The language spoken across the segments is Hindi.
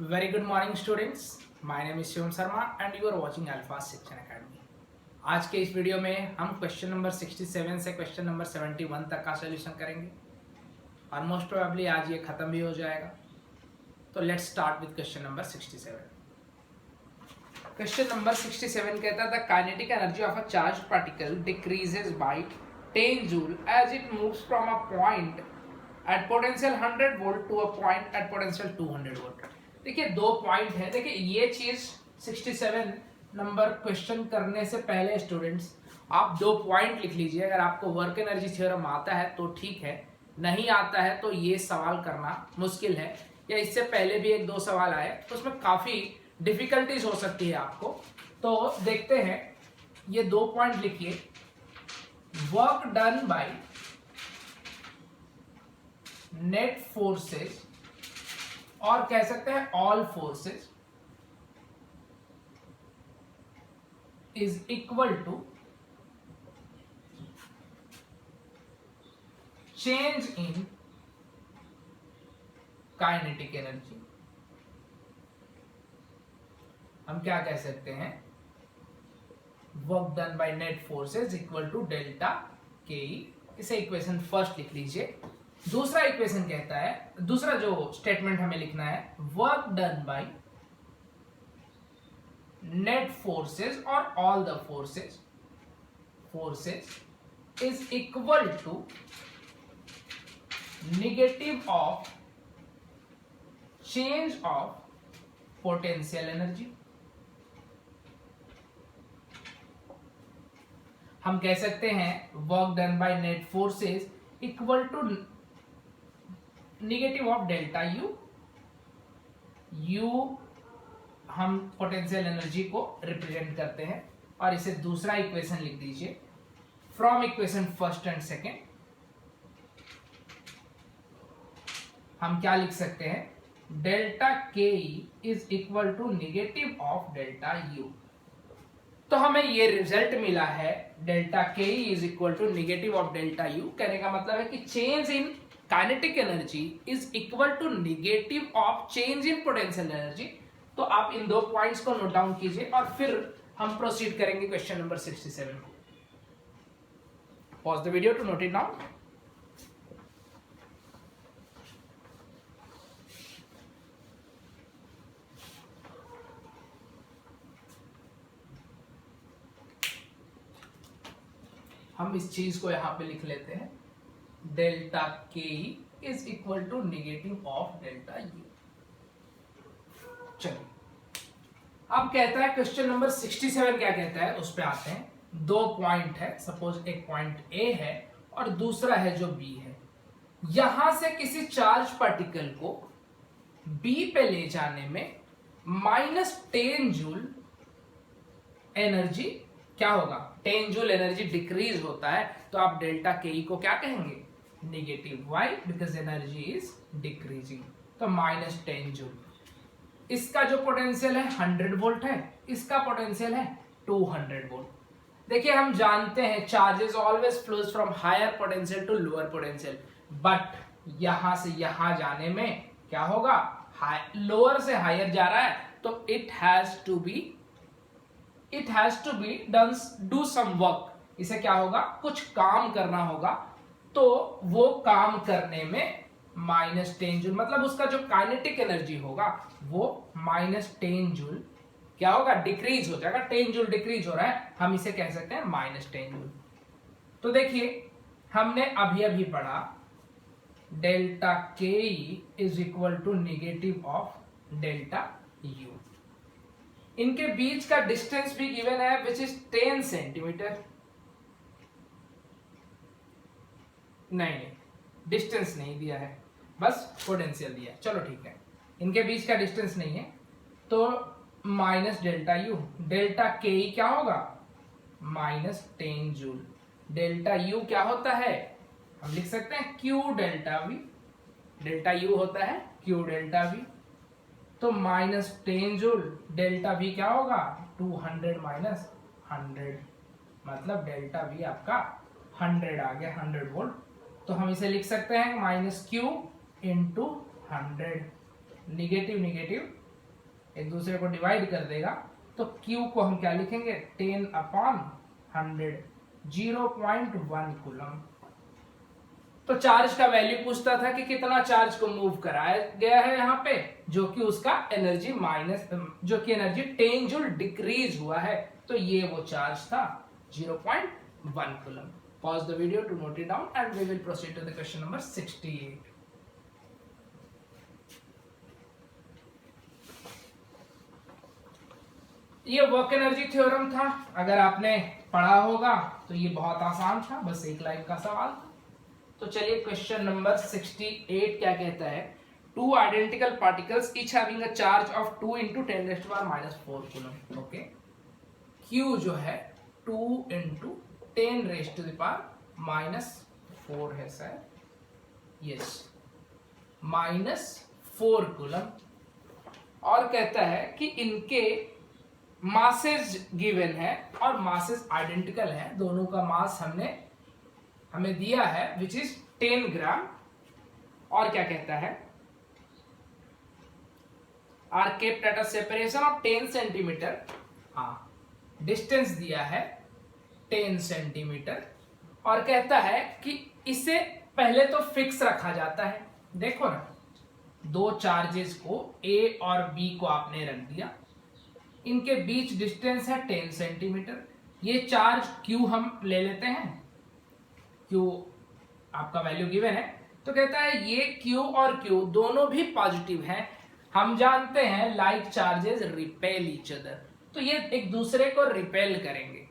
Very good morning students. My name is Shivam Sharma and you are watching Alpha Section Academy. आज के इस वीडियो में हम क्वेश्चन नंबर 67 से क्वेश्चन नंबर 71 तक का सोल्यूशन करेंगे और मोस्ट प्रोबेबली आज ये खत्म भी हो जाएगा. तो let's start with question number 67. Question number 67 कहता है the kinetic energy of a charge particle decreases by 10 joule as it moves from a point at potential 100 volt to a point at potential 200 volt. देखिए दो पॉइंट है. देखिए ये चीज 67 नंबर क्वेश्चन करने से पहले स्टूडेंट्स आप दो पॉइंट लिख लीजिए. अगर आपको वर्क एनर्जी थ्योरम आता है तो ठीक है, नहीं आता है तो ये सवाल करना मुश्किल है, या इससे पहले भी एक दो सवाल आए तो उसमें काफी डिफिकल्टीज हो सकती है आपको. तो देखते हैं, ये दो पॉइंट लिखिए. Work done by net forces और कह सकते हैं all forces is equal to change in kinetic energy. हम क्या कह सकते हैं, work done by net forces equal to delta K. इसे इक्वेशन फर्स्ट लिख लीजिए. दूसरा इक्वेशन कहता है, दूसरा जो स्टेटमेंट हमें लिखना है, work done by net forces और all the forces is equal to negative of change of potential energy. हम कह सकते हैं work done by net forces equal to negative of delta U. U हम पोटेंशियल एनर्जी को रिप्रेजेंट करते हैं और इसे दूसरा इक्वेशन लिख दीजिए. From equation first and second हम क्या लिख सकते हैं, delta K is equal to negative of delta you. तो हमें ये रिजल्ट मिला है, delta K is equal to negative of delta U. कहने का मतलब है कि change in kinetic energy is equal to negative of change in potential energy. तो आप इन दो पॉइंट्स को नोट डाउन कीजिए और फिर हम प्रोसीड करेंगे क्वेश्चन नंबर 67 को. Pause the video to note it down. हम इस चीज को यहां पे लिख लेते हैं, delta K is equal to negative of delta U. चलिए अब कहता है क्वेश्चन नंबर 67 क्या कहता है उस पे आते हैं. दो पॉइंट है, सपोज एक पॉइंट ए है और दूसरा है जो बी है. यहां से किसी चार्ज पार्टिकल को बी पे ले जाने में -10 जूल एनर्जी क्या होगा, 10 जूल एनर्जी डिक्रीज होता है. तो आप डेल्टा के को क्या कहेंगे, negative. Why? Because energy is decreasing. तो -10 जूल. इसका जो पोटेंशियल है 100 वोल्ट है, इसका पोटेंशियल है 200 वोल्ट. देखिए हम जानते हैं charges always flows from higher potential to lower potential, but यहां से यहां जाने में क्या होगा, लोअर से हायर जा रहा है तो it has to be do some work. इसे क्या होगा, कुछ काम करना होगा. तो वो काम करने में -10 जूल, मतलब उसका जो काइनेटिक एनर्जी होगा वो -10 जूल क्या होगा, डिक्रीज हो जाएगा. 10 जूल डिक्रीज हो रहा है, हम इसे कह सकते हैं -10 जूल. तो देखिए हमने अभी अभी पढ़ा delta K is equal to negative of delta U. इनके बीच का डिस्टेंस भी गिवन है विच इज 10 सेंटीमीटर. नहीं, डिस्टेंस नहीं दिया है, बस पोटेंशियल दिया है. चलो ठीक है, इनके बीच का डिस्टेंस नहीं है तो माइनस डेल्टा यू. डेल्टा के क्या होगा, -10 जूल. डेल्टा यू क्या होता है, हम लिख सकते हैं Q delta we. Delta U होता है क्यू डेल्टा वी. तो -10 जूल. डेल्टा वी क्या होगा, 200 - 100, मतलब डेल्टा वी आपका 100 आ गया, 100 वोल्ट. तो हम इसे लिख सकते हैं -q × 100. नेगेटिव नेगेटिव एक दूसरे को डिवाइड कर देगा, तो Q को हम क्या लिखेंगे 10/100, 0.1 कूलम। तो चार्ज का वैल्यू पूछता था कि कितना चार्ज को मूव कराया गया है यहाँ पे, जो कि उसका एनर्जी जो कि एनर्जी 10 जूल डिक्रीज हुआ है, तो ये वो चार्ज था 0.1 coulomb. Pause the video to note it down and we will proceed to the question number 68। ये वर्क एनर्जी थ्योरम था, अगर आपने पढ़ा होगा तो ये बहुत आसान था, बस एक लाइन का सवाल था। तो चलिए क्वेश्चन नंबर 68 क्या कहता है, two identical particles each having a charge of 2 × 10⁻⁻⁴ coulomb. Okay, Q जो है 2 × 10⁻⁻⁴ है सर, यस, -4 कूलम। और कहता है कि इनके मासेज गिवन है और मासेज आइडेंटिकल है, दोनों का मास हमें दिया है विच इज 10 ग्राम। और क्या कहता है, are kept at a separation of 10 centimeter, distance दिया है 10 सेंटीमीटर। और कहता है कि इसे पहले तो फिक्स रखा जाता है, देखो ना, दो चार्जेस को A और B को आपने रख दिया, इनके बीच डिस्टेंस है 10 सेंटीमीटर। ये चार्ज Q हम ले लेते हैं, Q आपका वैल्यू गिवन है, तो कहता है ये Q और Q दोनों भी पॉजिटिव हैं। हम जानते हैं like charges repel each other, तो ये एक दूसरे को रिपेल करेंगे।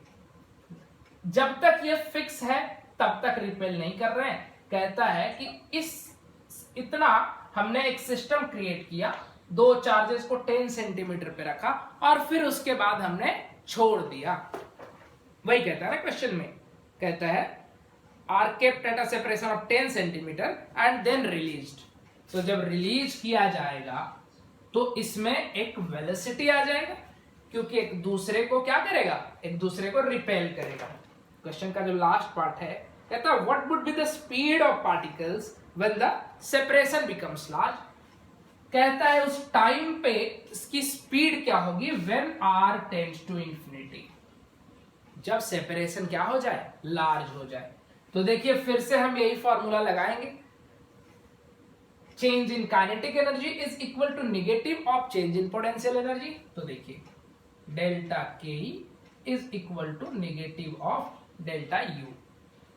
जब तक ये फिक्स है तब तक रिपेल नहीं कर रहे हैं। कहता है कि इतना हमने एक सिस्टम क्रिएट किया, दो चार्जेस को 10 सेंटीमीटर पे रखा और फिर उसके बाद हमने छोड़ दिया। वही कहता है ना क्वेश्चन में, कहता है are kept at a separation of 10 centimeter and then released. तो जब रिलीज किया जाएगा तो इसमें एक वेलोसिटी आ जाएगा, क्योंकि एक दूसरे को क्या करेगा, एक दूसरे को रिपेल करेगा। क्वेश्चन का जो लास्ट पार्ट है, कहता है what would be the speed of particles when the separation becomes large. कहता है उस टाइम पे इसकी स्पीड क्या होगी, when r tends to infinity, जब सेपरेशन क्या हो जाए, लार्ज हो जाए। तो देखिए फिर से हम यही फॉर्मूला लगाएंगे, change in kinetic energy is equal to negative of change in potential energy. तो देखिए delta K is equal to negative of delta U.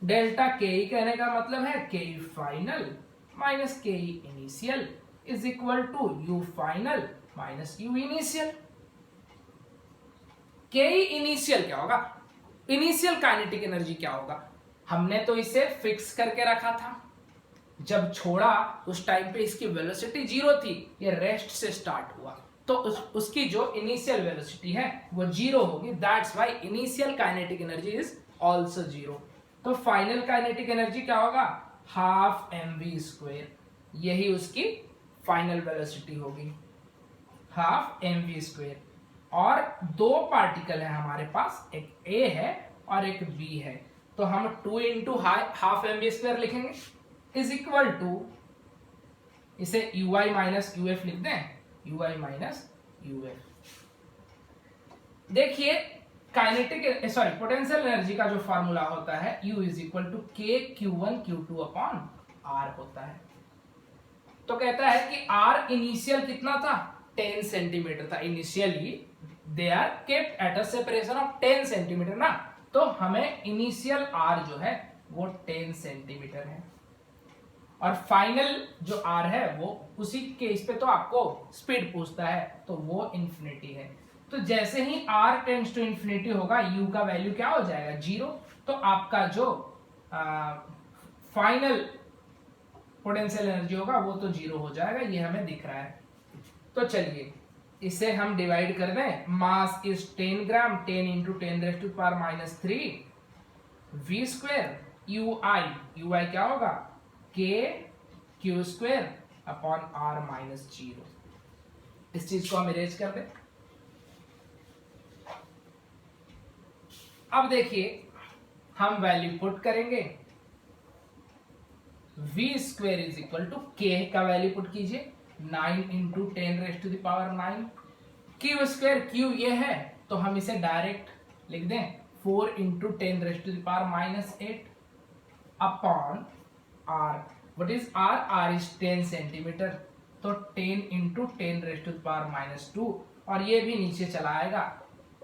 Delta K कहने का मतलब है K final minus K initial is equal to U final minus U initial. K initial क्या होगा, इनिशियल काइनेटिक एनर्जी क्या होगा, हमने तो इसे फिक्स करके रखा था, जब छोड़ा उस टाइम पे इसकी वेलोसिटी 0 थी, ये रेस्ट से स्टार्ट हुआ, तो उसकी जो इनिशियल वेलोसिटी है वो 0 होगी। That's why initial kinetic energy is also 0। तो फाइनल काइनेटिक एनर्जी क्या होगा, हाफ mv², यही उसकी फाइनल वेलोसिटी होगी, हाफ mv²। और दो पार्टिकल है हमारे पास, एक A है और एक B है, तो हम 2 × हाफ mv² लिखेंगे इज इक्वल टू, इसे ui माइनस uf लिख दें, ui माइनस uf। देखिए काइनेटिक पोटेंशियल एनर्जी का जो फॉर्मूला होता है U is equal to k q1 q2 upon r होता है। तो कहता है कि r इनिशियल कितना था, 10 सेंटीमीटर था initially, they are kept at a separation of 10 centimeter ना, तो हमें इनिशियल r जो है वो 10 सेंटीमीटर है, और फाइनल जो r है वो उसी केस पे तो आपको स्पीड पूछता है, तो वो इंफिनिटी है। तो जैसे ही r टेंड्स टू इंफिनिटी होगा, u का वैल्यू क्या हो जाएगा, 0। तो आपका जो फाइनल पोटेंशियल एनर्जी होगा वो तो 0 हो जाएगा, ये हमें दिख रहा है। तो चलिए इसे हम डिवाइड कर दें, mass is 10 gram, 10 × 10⁻³ v², ui क्या होगा, k q² अपॉन r - 0। इस चीज को हम इरेज कर दें। अब देखिए हम वैल्यू पुट करेंगे, v² is equal to k का वैल्यू पुट कीजिए, 9 × 10⁻⁹, क्यू स्क्वायर, क्यू ये है तो हम इसे डायरेक्ट लिख दें 4 into 10 raised to the power minus 8 upon R. What is R? R is 10 centimeter, तो 10 into 10 raised to the power minus 2, और ये भी नीचे चला आएगा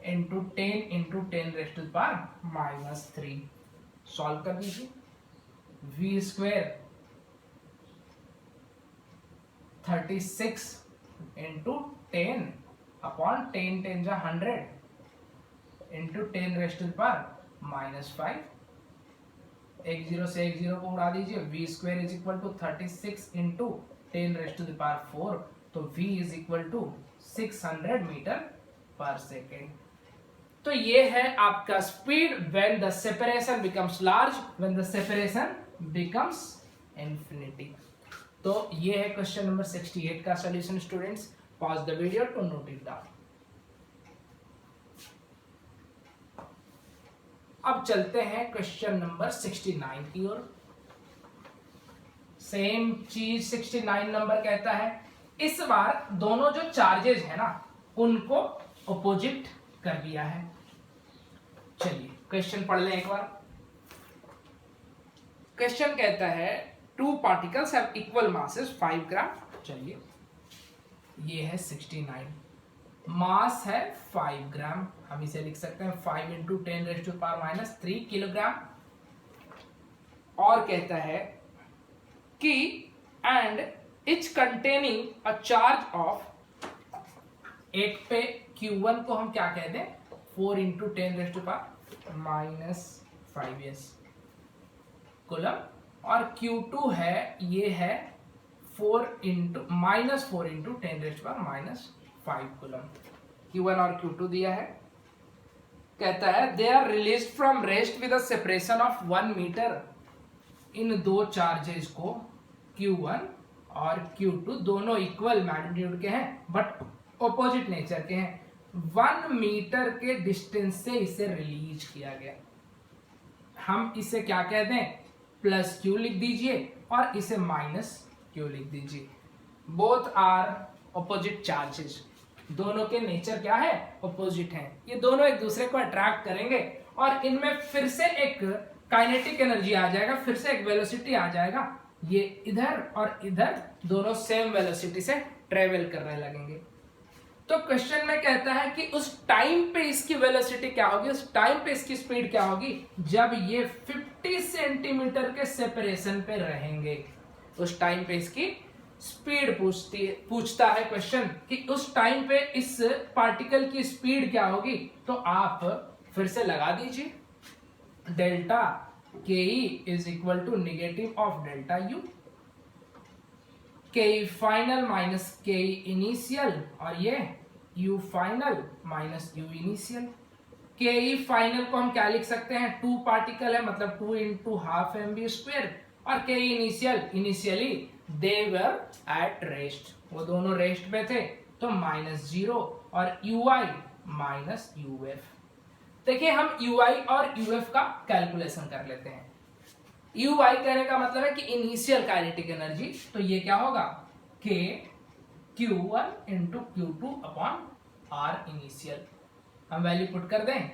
into 10 into 10 raised to the power minus 3. Solve कर दीजिए. वी स्क्वायर 36 इंटू 10 अपॉन 10 10 जा 100 into 10 raised to the power minus 5. एक जीरो से एक जीरो को उड़ा दीजिए. V square is equal to 36 into 10 raised to the power 4, तो v is equal to 600 meter पर सेकेंड. तो ये है आपका speed when the separation becomes large, when the separation becomes infinity. तो ये है क्वेश्चन नंबर 68 का solution. Students, pause the video to note it down. अब चलते हैं क्वेश्चन नंबर 69 की ओर. सेम चीज 69 नंबर कहता है, इस बार दोनों जो चार्जेस है ना उनको अपोजिट कर दिया है. चलिए क्वेश्चन पढ़ लें एक बार. क्वेश्चन कहता है two particles have equal masses 5 ग्राम. चलिए ये है 69, मास है 5 ग्राम, हम इसे लिख सकते हैं 5 into 10 raised to the power minus 3 kilogram. और कहता है कि and each containing a charge of, एक पे Q1 को हम क्या कह दें 4 into 10 raised to the power minus 5s coulomb, और Q2 है ये है 4 into minus 4 into 10 raised to the power minus 5 coulomb. Q1 और Q2 दिया है. कहता है they are release from rest with a separation of 1 metre. इन दो चार्जेस को Q1 और Q2 दोनों इक्वल मैग्नीट्यूड के हैं बट ऑपोजिट नेचर के हैं. 1 मीटर के डिस्टेंस से इसे रिलीज किया गया. हम इसे क्या कह दें प्लस Q लिख दीजिए और इसे माइनस Q लिख दीजिए. बोथ आर ऑपोजिट चार्जेस, दोनों के नेचर क्या है ऑपोजिट हैं. ये दोनों एक दूसरे को अट्रैक्ट करेंगे और इनमें फिर से एक काइनेटिक एनर्जी आ जाएगा, फिर से एक वेलोसिटी आ जाएगा. ये इधर और इधर दोनों सेम वेलोसिटी से ट्रेवल करने लगेंगे. तो क्वेश्चन में कहता है कि उस टाइम पे इसकी वेलोसिटी क्या होगी, उस टाइम पे इसकी स्पीड क्या होगी जब ये 50 सेंटीमीटर के सेपरेशन पे रहेंगे. उस टाइम पे इसकी स्पीड पूछता है क्वेश्चन कि उस टाइम पे इस पार्टिकल की स्पीड क्या होगी. तो आप फिर से लगा दीजिए delta K is equal to negative of delta U, K final minus K initial, और ये U final minus U initial. K final को हम क्या लिख सकते हैं, 2 पार्टिकल है मतलब 2 इंटू हाफ mv स्क्वायर, और के initial initially they were at rest, वो दोनों रेस्ट पे थे तो -0 और ui माइनस uf. देखिए हम ui और uf का कैलकुलेशन कर लेते हैं. ui कहने का मतलब है कि इनिशियल काइनेटिक एनर्जी, तो ये क्या होगा k q1 into q2 upon r initial. हम वैल्यू पुट कर दें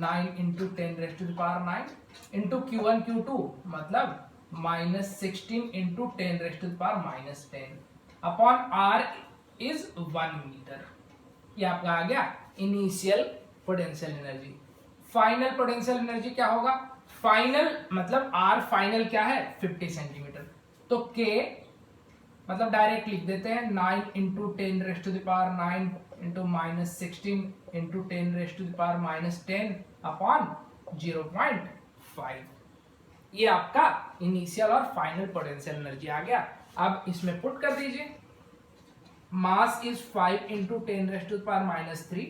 9 into 10 raised to the power 9 into Q1 Q2 मतलब -16 into 10 raised to the power -10 upon R is 1 meter. ये आपका आ गया initial potential energy. Final potential energy क्या होगा, फाइनल मतलब R फाइनल क्या है 50 सेंटीमीटर, तो K मतलब डायरेक्ट लिख देते हैं 9 into 10 raised to the power 9 into -16 into 10 raised to the power -10 upon 0.5. ये आपका इनिशियल और फाइनल पोटेंशियल एनर्जी आ गया. अब इसमें पुट कर दीजिए. Mass is 5 into 10 raised to the power -3.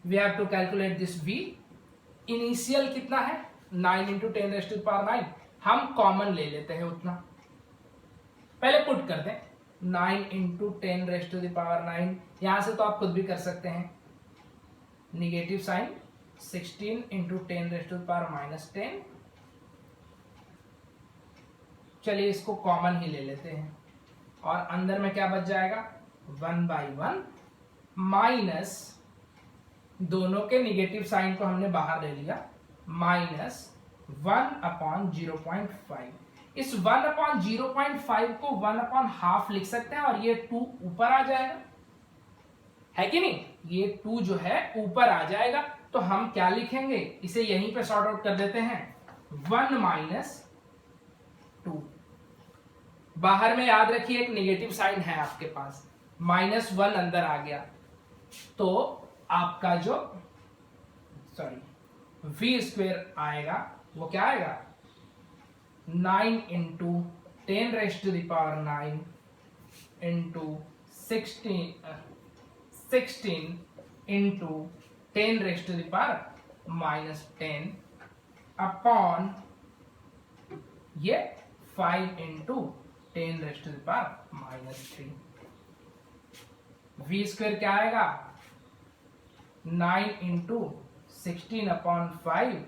We have to calculate this V. Initial कितना है 9 into 10 raised to the power 9. हम कॉमन ले लेते हैं उतना, पहले पुट कर दें 9 into 10 raised to the power 9. यहां से तो आप खुद भी कर सकते हैं, negative sign 16 into 10 raised to the power -10. चलिए इसको कॉमन ही ले लेते हैं और अंदर में क्या बच जाएगा 1/1 माइनस, दोनों के निगेटिव साइन को हमने बाहर ले लिया, माइनस 1/0.5। इस 1/0.5 को 1/2 लिख सकते हैं और ये 2 ऊपर आ जाएगा, है कि नहीं? ये 2 जो है ऊपर आ जाएगा, तो हम क्या लिखेंगे, इसे यहीं पे सॉर्ट आउट कर देते हैं, 1 - 2। बाहर में याद रखिए एक नेगेटिव साइन है आपके पास, -1 अंदर आ गया, तो आपका जो v² आएगा वो क्या आएगा, 9 × 10⁻⁹ इंटू 16 × 10⁻⁻10 अपॉन ये 5 × 10⁻⁻3। v² क्या आएगा, 9 × 16/5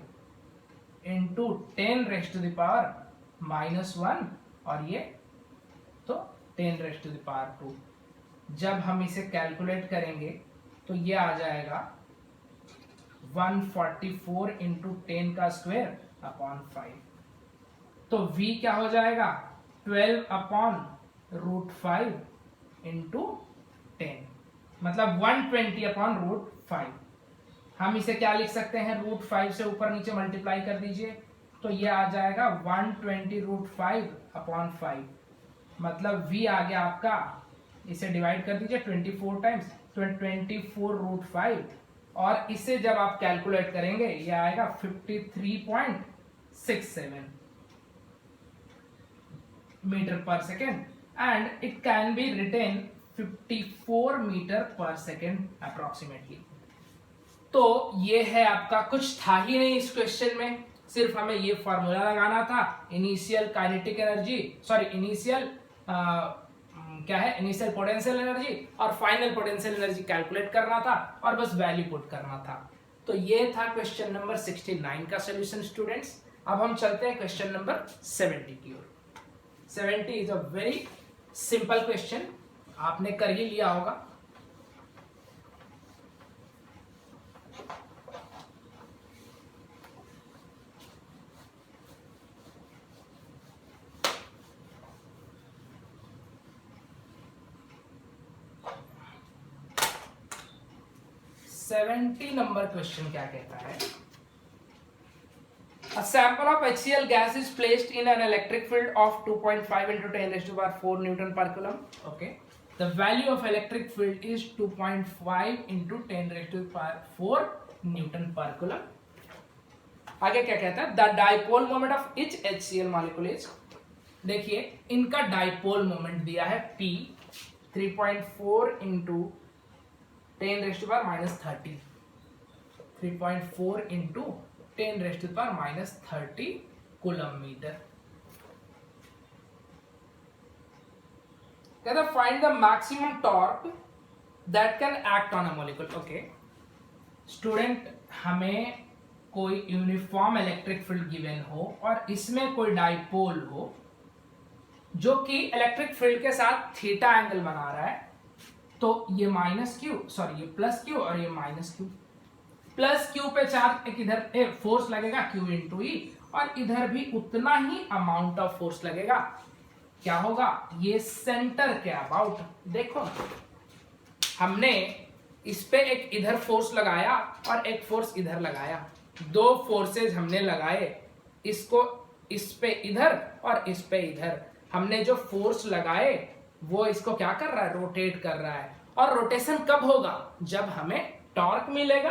इंटू 10⁻⁻1 और ये तो 10⁻²। जब हम इसे कैलकुलेट करेंगे तो ये आ जाएगा 144 × 10⁻² तो v क्या हो जाएगा, 12/√5 इंटू 10, मतलब 120/√5। हम इसे क्या लिख सकते हैं, √5 से ऊपर नीचे मल्टीप्लाई कर दीजिए, तो ये आ जाएगा 120√5/5, मतलब v आ गया आपका, इसे डिवाइड कर दीजिए 24 टाइम्स, तो 24√5, और इसे जब आप कैलकुलेट करेंगे ये आएगा 53.67 metre per second, and it can be written 54 metre per second approximately. तो ये है आपका, कुछ था ही नहीं इस क्वेश्चन में, सिर्फ हमें ये फॉर्मूला लगाना था, initial kinetic energy, sorry initial क्या है, इनिशियल पोटेंशियल एनर्जी और फाइनल पोटेंशियल एनर्जी कैलकुलेट करना था और बस वैल्यू पुट करना था। तो ये था क्वेश्चन नंबर 69 का सॉल्यूशन स्टूडेंट्स। अब हम चलते हैं क्वेश्चन नंबर 70 की ओर। 70 is a very simple question, आपने कर ही लिया होगा। नंबर क्वेश्चन क्या कहता है, A sample of HCl gas is placed in an electric field of 2.5 × 10⁴ Newton/Coulomb. Okay, the value of electric field is 2.5 × 10⁴ Newton/Coulomb. आगे क्या कहता है, The dipole moment of each HCl molecule is, देखिए इनका डाइपोल मोमेंट दिया है P 3.4 × 10⁻⁻30, 3.4 × 10⁻⁻30 कूलम मीटर। कहता find the maximum torque that can act on a molecule. Okay student, हमें कोई यूनिफॉर्म इलेक्ट्रिक फील्ड गिवन हो और इसमें कोई डाइपोल हो जो कि इलेक्ट्रिक फील्ड के साथ थीटा एंगल बना रहा है, तो ये ये प्लस क्यू और ये माइनस क्यू। प्लस क्यू पे चार्ज एक इधर फोर्स लगेगा Q × E, और इधर भी उतना ही अमाउंट ऑफ फोर्स लगेगा। क्या होगा, ये सेंटर के अबाउट, देखो हमने इस पे एक इधर फोर्स लगाया और एक फोर्स इधर लगाया, दो फोर्सेस हमने लगाए, इसको इस पे इधर और इस पे इधर। हमने जो फोर्स लगाए वो इसको क्या कर रहा है, रोटेट कर रहा है, और रोटेशन कब होगा, जब हमें टॉर्क मिलेगा।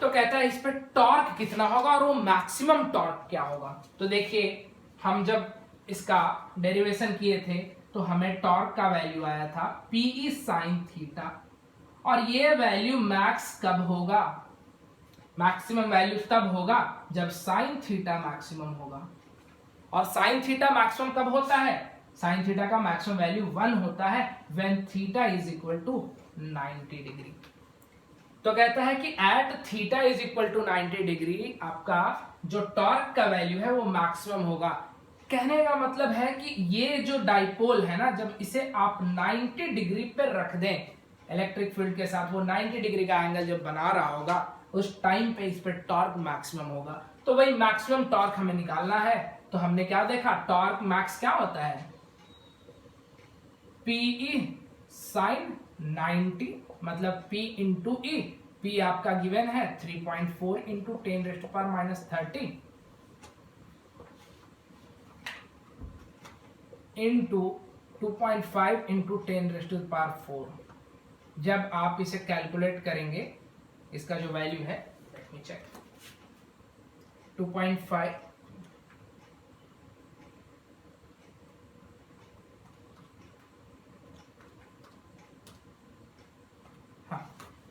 तो कहता है इस पे टॉर्क कितना होगा और वो मैक्सिमम टॉर्क क्या होगा। तो देखिए हम जब इसका डेरिवेशन किए थे तो हमें टॉर्क का वैल्यू आया था PE sin थीटा, और ये वैल्यू मैक्स कब होगा, मैक्सिमम वैल्यू तब होगा जब साइन थीटा मैक्सिमम होगा। और साइन थीटा मैक्सिमम कब होता है, साइन थीटा का मैक्सिमम वैल्यू 1 होता है when theta is equal to 90 degree. तो कहता है कि at theta is equal to 90 degree आपका जो टॉर्क का वैल्यू है वो मैक्सिमम होगा। कहने का मतलब है कि ये जो डाइपोल है ना, जब इसे आप 90 डिग्री पे रख दें इलेक्ट्रिक फील्ड के साथ, वो 90 डिग्री का एंगल जब बना रहा होगा उस टाइम पे इस पे टॉर्क मैक्सिमम होगा। तो वही मैक्सिमम टॉर्क हमें निकालना है। तो हमने क्या देखा, टॉर्क मैक्स क्या होता है, PE साइन 90, मतलब P इंटू E। P आपका गिवन है 3.4 इंटू 10⁻³ इंटू 2.5 इंटू 10⁻⁴। जब आप इसे कैलकुलेट करेंगे, इसका जो वैल्यू है, लेट मी चेक, 2.5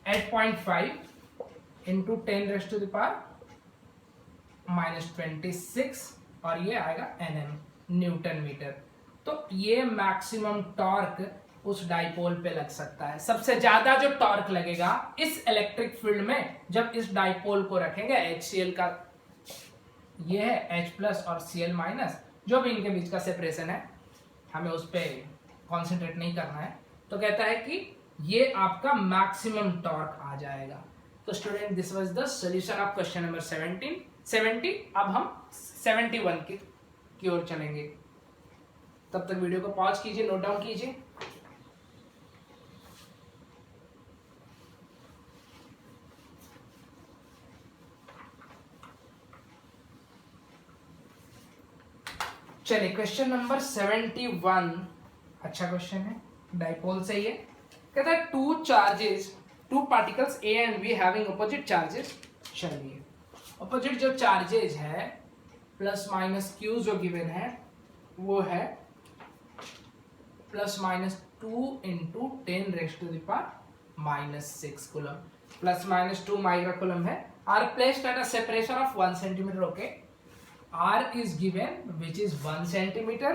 8.5 इंटू 10⁻⁻26 और ये आएगा Nm, न्यूटन मीटर। तो ये मैक्सिमम टॉर्क उस डाइपोल पे लग सकता है। सबसे ज्यादा जो टॉर्क लगेगा इस इलेक्ट्रिक फील्ड में जब इस डाइपोल को रखेंगे, HCl का ये है H+ और Cl-, जो भी इनके बीच का सेपरेशन है, हमें उस पर कॉन्सेंट्रेट नहीं करना है। तो कहता है कि ये आपका मैक्सिमम टॉर्क आ जाएगा। तो student, this was the solution of question number 70। अब हम 71 की ओर चलेंगे। तब तक वीडियो को पॉज कीजिए, नोट डाउन कीजिए। चलिए, क्वेश्चन नंबर 71 अच्छा क्वेश्चन है, डाइपोल से ही है। कहता है two particles A and B having opposite charges. चलिए, अपोजिट जो चार्जेस है +- Q जो गिवन है वो है +-2 इंटू 10⁻⁻6 कूलम, +-2 माइक्रोकूलम है। Are placed at a separation of 1 centimeter. Okay, R is given which is 1 centimeter।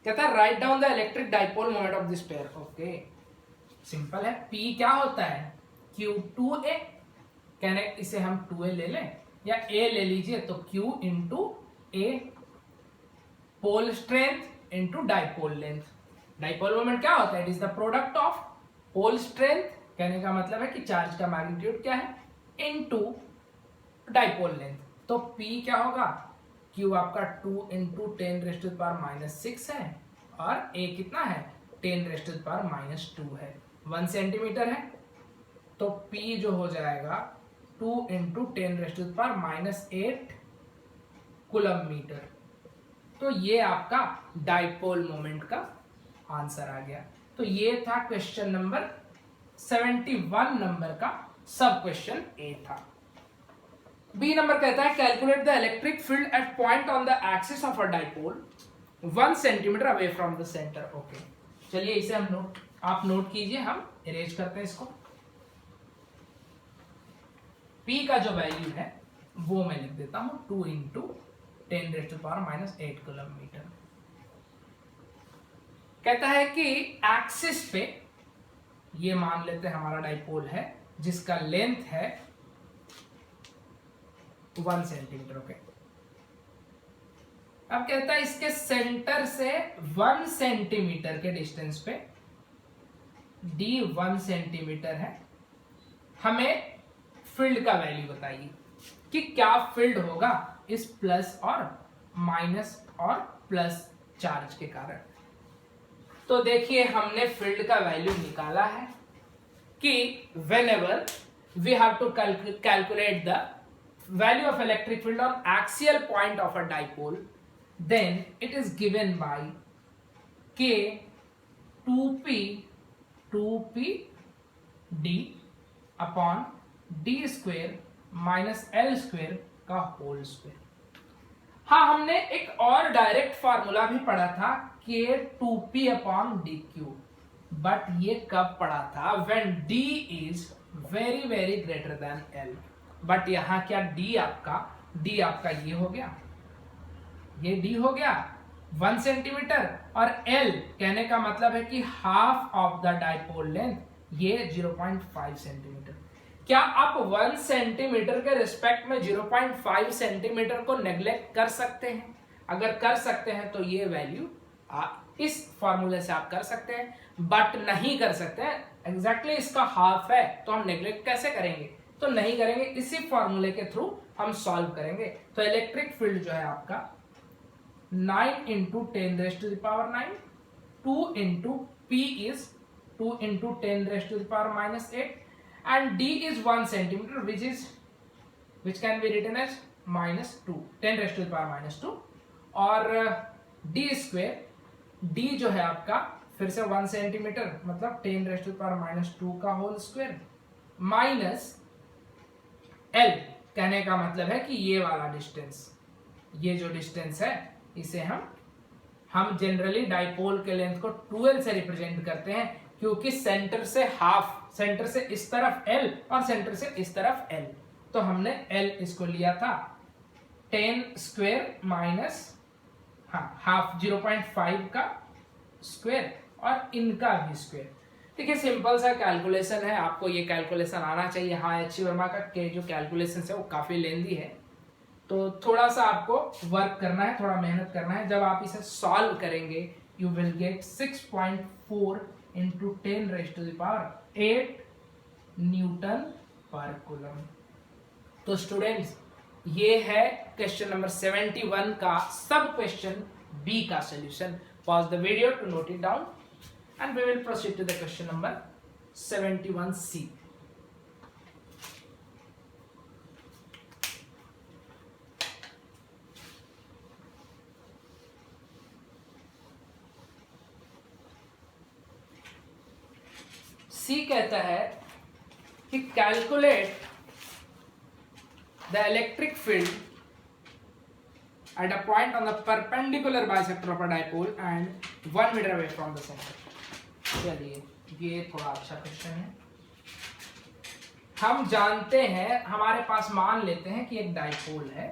कहता है write down the electric dipole moment of this pair. Okay, simple है। P क्या होता है, Q2A। कहने इसे हम 2A ले लें या A ले लीजिए, तो Q into A, pole strength into dipole length. Dipole moment क्या होता है, it is the product of pole strength, कहने का मतलब है कि चार्ज का मैग्नीट्यूड क्या है, इनटू डाइपोल लेंथ। तो P क्या होगा, Q आपका 2 इंटू 10⁻⁻6 है और A कितना है, 10⁻⁻2 है, 1 सेंटीमीटर है। तो P जो हो जाएगा 2 इंटू 10⁻⁻8 कूलम मीटर। तो ये आपका डाइपोल मोमेंट का आंसर आ गया। तो ये था क्वेश्चन नंबर 71 नंबर का सब क्वेश्चन A था। बी नंबर कहता है calculate the electric field eight point on the axis of a dipole 1 centimetre away from the centre. Okay, चलिए इसे हम आप नोट कीजिए, हम इरेज करते हैं इसको। P का जो वैल्यू है वो मैं लिख देता हूं 2 इंटू 10⁻⁻8 कूलम मीटर। कहता है कि एक्सिस पे ये मान लेते हैं हमारा डाइपोल है जिसका लेंथ है 1 सेंटीमीटर। ओके, अब कहता है इसके सेंटर से 1 सेंटीमीटर के डिस्टेंस पे D 1 सेंटीमीटर है। हमें फील्ड का वैल्यू बताइए कि क्या फील्ड होगा इस प्लस और माइनस और प्लस चार्ज के कारण। तो देखिए, हमने फील्ड का वैल्यू निकाला है कि whenever we have to calculate the value of electric field on axial point of a dipole, then it is given by K 2p d upon d square minus L square का होल स्क्वायर। हाँ, हमने एक और डायरेक्ट फार्मूला भी पढ़ा था K 2p upon D Q, but ये कब पढ़ा था, when d is very very greater than L। But यहाँ क्या d आपका ये हो गया, ये d हो गया 1 सेंटीमीटर, और L कहने का मतलब है कि half of the dipole length, ये 0.5 सेंटीमीटर। क्या आप 1 सेंटीमीटर के रिस्पेक्ट में 0.5 सेंटीमीटर को नेग्लेक्ट कर सकते हैं? अगर कर सकते हैं तो ये वैल्यू इस फॉर्मूले से आप कर सकते हैं, बट नहीं कर सकते हैं, एग्जैक्टली इसका हाफ है, तो हम नेग्लेक्ट कैसे करेंगे? तो नहीं करेंगे, इसी फॉर्मूले के थ्रू हम सॉल्व करेंगे। तो इलेक्ट्रिक फील्ड जो है आपका 9 into 10⁻⁹, 2 into P is 2 into 10⁻⁻8 and d is 1 centimeter which can be written as -2 10⁻⁻2 और d स्क्वायर, d जो है आपका फिर से 1 सेंटीमीटर मतलब 10⁻⁻2 का होल स्क्वायर माइनस l, कहने का मतलब है कि ये वाला डिस्टेंस, ये जो डिस्टेंस है इसे हम जनरली डाइपोल के लेंथ को 2l से रिप्रेजेंट करते हैं, क्योंकि सेंटर से हाफ, सेंटर से इस तरफ L और सेंटर से इस तरफ L, तो हमने L इसको लिया था 10 स्क्वायर माइनस हाफ 0.5 का स्क्वायर और इनका भी स्क्वायर। देखिए सिंपल सा कैलकुलेशन है, आपको ये कैलकुलेशन आना चाहिए। हाँ, एच वर्मा का के जो कैलकुलेशन है वो काफी लेंदी है, तो थोड़ा सा आपको वर्क करना है, थोड़ा मेहनत करना है। जब आप इसे सॉल्व करेंगे you will get 6.4 into 10⁸ newton पर कूलम। तो स्टूडेंट्स ये है क्वेश्चन नंबर 71 का सब क्वेश्चन बी का solution. Pause the video to note it down and we will proceed to the question number 71C। C कहता है कि calculate the electric field at a point on the perpendicular bisector of a dipole and 1 meter away from the center. चलिए ये थोड़ा अच्छा क्वेश्चन है। हम जानते हैं, हमारे पास मान लेते हैं कि एक डाइपोल है,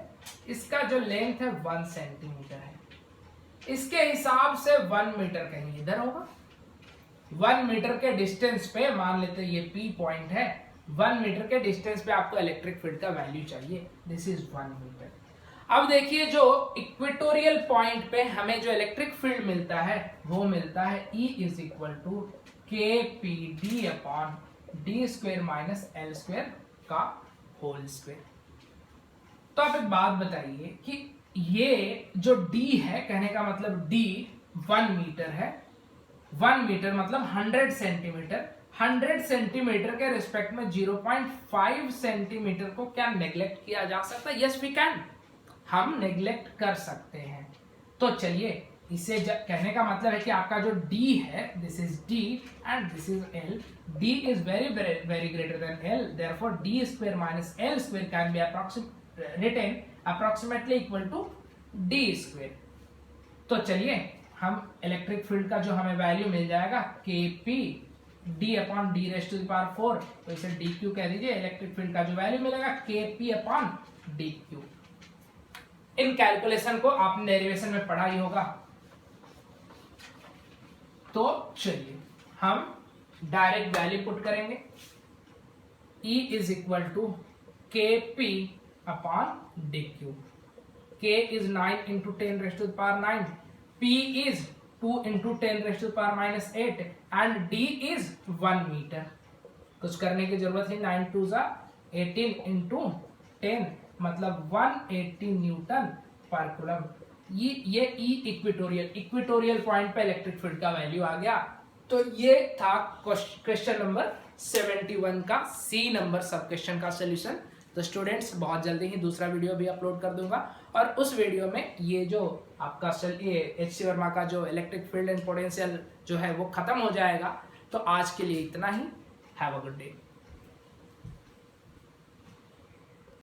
इसका जो लेंथ है 1 सेंटीमीटर है, इसके हिसाब से 1 मीटर कहीं इधर होगा। 1 मीटर के डिस्टेंस पे मान लेते हैं ये P पॉइंट है, 1 मीटर के डिस्टेंस पे आपको इलेक्ट्रिक फील्ड का वैल्यू चाहिए, दिस इज 1 मीटर। अब देखिए जो इक्वेटोरियल पॉइंट पे हमें जो इलेक्ट्रिक फील्ड मिलता है वो मिलता है E is equal to KPD upon D square minus L square का होल स्क्वायर। तो आप एक बात बताइए कि ये जो D है, कहने का मतलब D 1 मीटर है, 1 मीटर मतलब 100 सेंटीमीटर, 100 सेंटीमीटर के रिस्पेक्ट में 0.5 सेंटीमीटर को क्या नेग्लेक्ट किया जा सकता है? यस वी कैन, हम नेग्लेक्ट कर सकते हैं। तो चलिए इसे कहने का मतलब है कि आपका जो D है, this is D and this is L, D is very greater than L, therefore D square minus L square can be written approximately equal to D square. तो चलिए हम इलेक्ट्रिक फील्ड का जो हमें वैल्यू मिल जाएगा Kp D अपॉन D⁴, तो इसे dq कह दीजिए। इलेक्ट्रिक फील्ड का जो वैल्यू मिलेगा Kp अपॉन dq। इन कैलकुलेशन को आपने डेरिवेशन में पढ़ा ही होगा। तो चलिए हम डायरेक्ट वैल्यू पुट करेंगे, E is equal to Kp upon dq। K is 9 into 10⁻⁹, P is 2 into 10⁻⁻8 and D is 1 meter. कुछ करने की जरूरत है, 9 2 18 into 10 मतलब 180 न्यूटन पर कूलम। ये ई इक्वेटोरियल पॉइंट पे इलेक्ट्रिक फील्ड का वैल्यू आ गया। तो ये था क्वेश्चन नंबर 71 का सी नंबर सब क्वेश्चन का सोल्यूशन। तो स्टूडेंट्स बहुत जल्दी ही दूसरा वीडियो भी अपलोड कर दूंगा और उस वीडियो में ये जो आपका एच वर्मा का जो इलेक्ट्रिक फील्ड एंड पोटेंशियल जो है वो खत्म हो जाएगा। तो आज के लिए इतना ही। Have a good day.